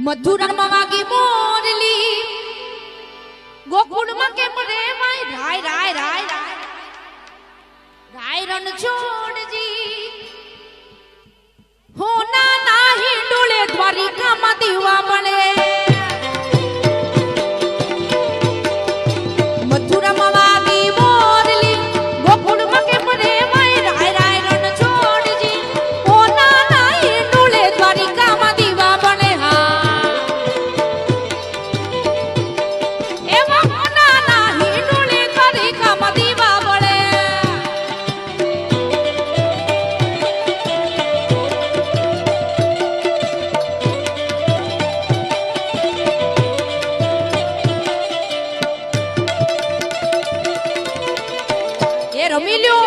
મથુરામાં વાગી મોરલી, ગોકુળમાં કેમ રેવાય રાય રાય રાય રાય રાય રણ છોડજી, હોના નાહી ડોળે દ્વારિકામાં દીવા બને. મથુરામાં વાગી મોરલી, ગોકુળમાં કેમ રેવાય રાય રાય રણ છોડજી, હોના નાહી ડોળે દ્વારિકામાં દીવા બને. રમી લ્યો.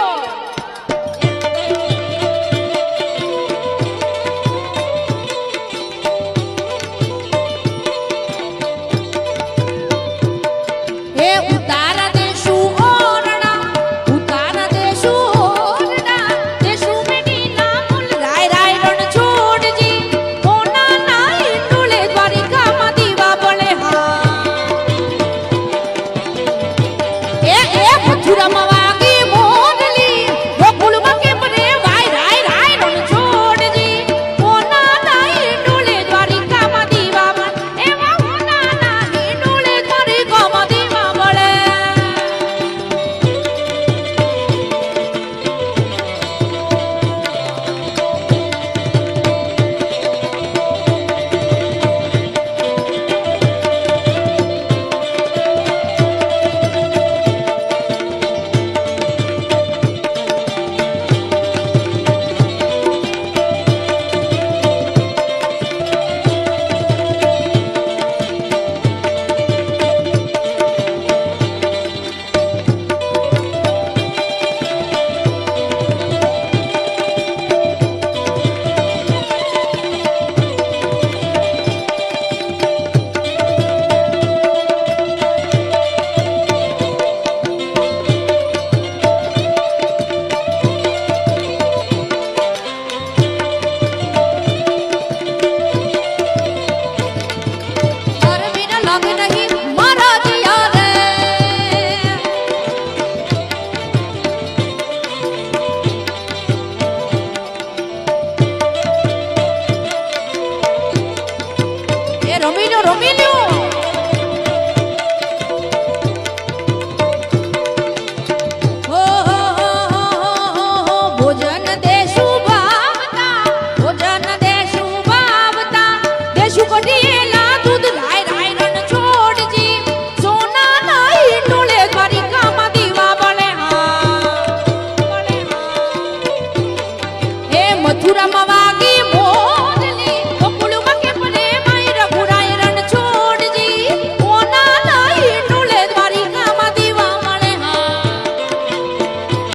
મથુરામાં